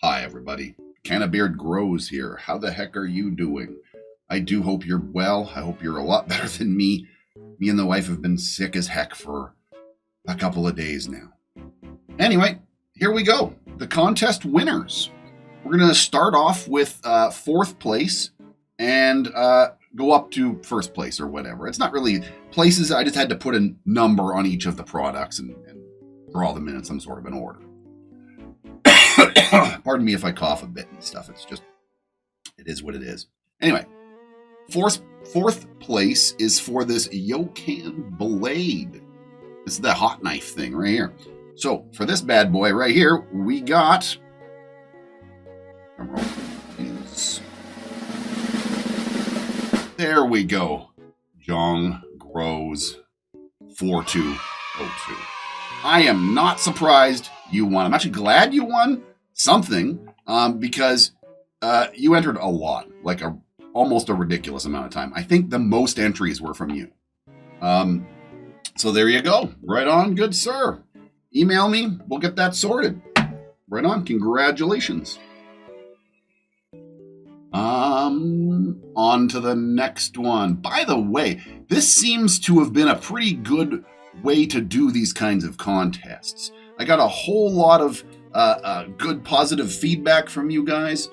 Hi, everybody. CANNABEARD grows here. How the heck are you doing? I do hope you're well. I hope you're a lot better than me. Me and the wife have been sick as heck for a couple of days now. Anyway, here we go. The contest winners. We're going to start off with 4th place and go up to 1st place or whatever. It's not really places. I just had to put a number on each of the products and draw them in some sort of an order. Pardon me if I cough a bit and stuff. It's just, it is what it is. Anyway, 4th place is for this Yocan blade. This is the hot knife thing right here. So for this bad boy right here, we got, there we go, Jong Grows 4202. I am not surprised you won. I'm actually glad you won something because you entered a lot, like almost a ridiculous amount of time. I think the most entries were from you. So there you go. Right on, good sir. Email me. We'll get that sorted. Right on. Congratulations. On to the next one. By the way, this seems to have been a pretty good way to do these kinds of contests. I got a whole lot of good positive feedback from you guys.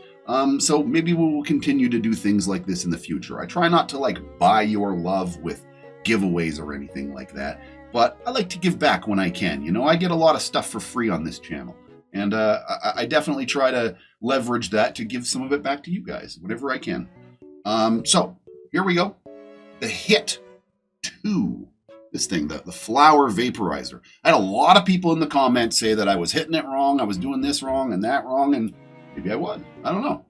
So maybe we will continue to do things like this in the future. I try not to like buy your love with giveaways or anything like that, but I like to give back when I can. You know, I get a lot of stuff for free on this channel, and I definitely try to leverage that to give some of it back to you guys, whatever I can. So here we go. The Hit 2. This thing, the flower vaporizer. I had a lot of people in the comments say that I was hitting it wrong, I was doing this wrong and that wrong, and maybe I was. I don't know.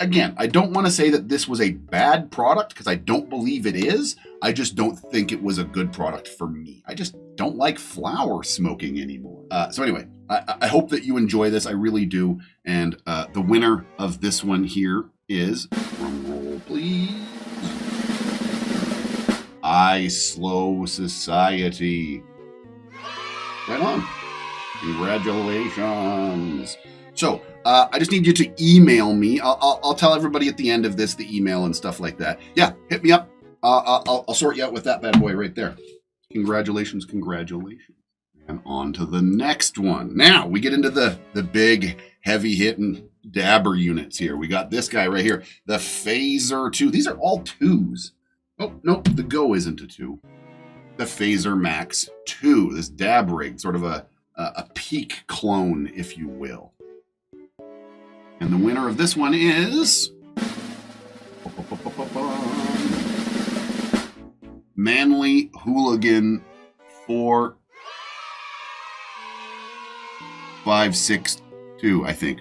Again, I don't want to say that this was a bad product because I don't believe it is. I just don't think it was a good product for me. I just don't like flower smoking anymore. So anyway, I hope that you enjoy this. I really do. And the winner of this one here is, drum roll please, I Slow Society. Right on. Congratulations. So I just need you to email me. I'll tell everybody at the end of this the email and stuff like that. Yeah, hit me up. I'll sort you out with that bad boy right there. Congratulations, congratulations. And on to the next one. Now we get into the big heavy hitting dabber units here. We got this guy right here, the Phaser 2. These are all 2s. Oh, no, the Go isn't a 2. The Phaser Max 2, this dab rig, sort of a peak clone, if you will. And the winner of this one is Manly Hooligan 4562, I think.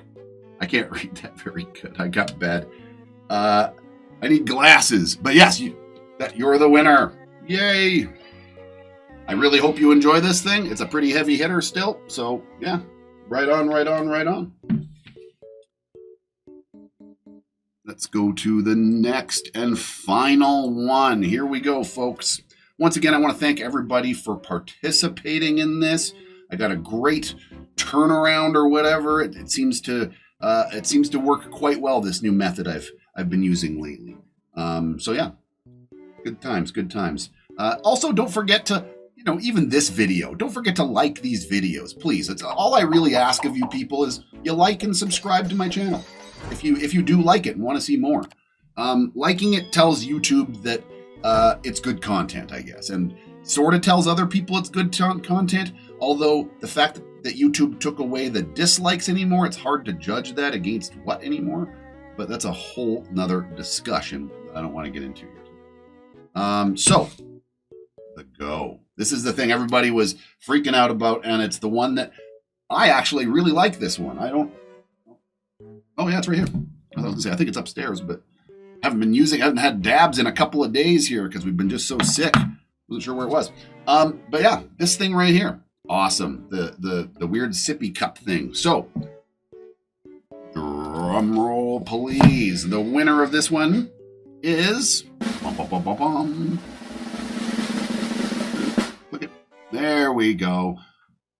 I can't read that very good. I got bad. I need glasses. But yes, you're the winner. Yay. I really hope you enjoy this thing. It's a pretty heavy hitter still. So yeah, right on, right on, right on. Let's go to the next and final one. Here we go, folks. Once again, I want to thank everybody for participating in this. I got a great turnaround or whatever. It seems to work quite well, this new method I've been using lately. So yeah, good times, good times. Also, don't forget to, even this video, don't forget to like these videos, please. It's all I really ask of you people is you like and subscribe to my channel. If you do like it and want to see more. Liking it tells YouTube that it's good content, I guess, and sort of tells other people it's good content, although the fact that YouTube took away the dislikes anymore, it's hard to judge that against what anymore, but that's a whole nother discussion I don't want to get into here. So, the Go. This is the thing everybody was freaking out about, and it's the one that I actually really like this one. Oh yeah, it's right here. I was gonna say, I think it's upstairs, but I haven't had dabs in a couple of days here because we've been just so sick. Wasn't sure where it was. But yeah, this thing right here. Awesome. The weird sippy cup thing. So, drum roll please. The winner of this one is, look at, there we go.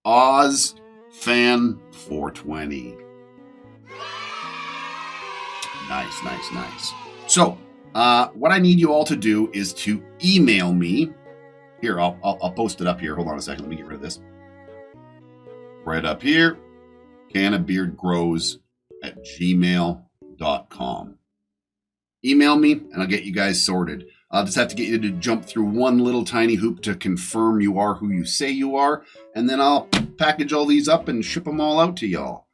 Oz Fan 420. Nice, nice, nice. So, what I need you all to do is to email me. Here, I'll post it up here. Hold on a second. Let me get rid of this. Right up here, cannabeardgrows@gmail.com. Email me, and I'll get you guys sorted. I'll just have to get you to jump through one little tiny hoop to confirm you are who you say you are, and then I'll package all these up and ship them all out to y'all.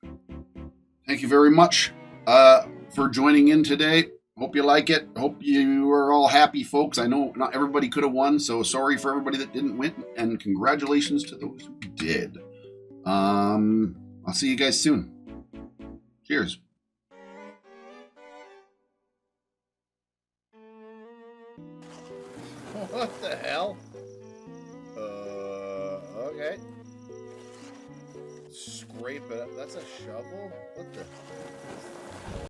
Thank you very much for joining in today. Hope you like it. Hope you are all happy, folks. I know not everybody could have won, so sorry for everybody that didn't win, and congratulations to those who did. I'll see you guys soon. Cheers. What the hell? Okay. Scrape it up. That's a shovel? What the?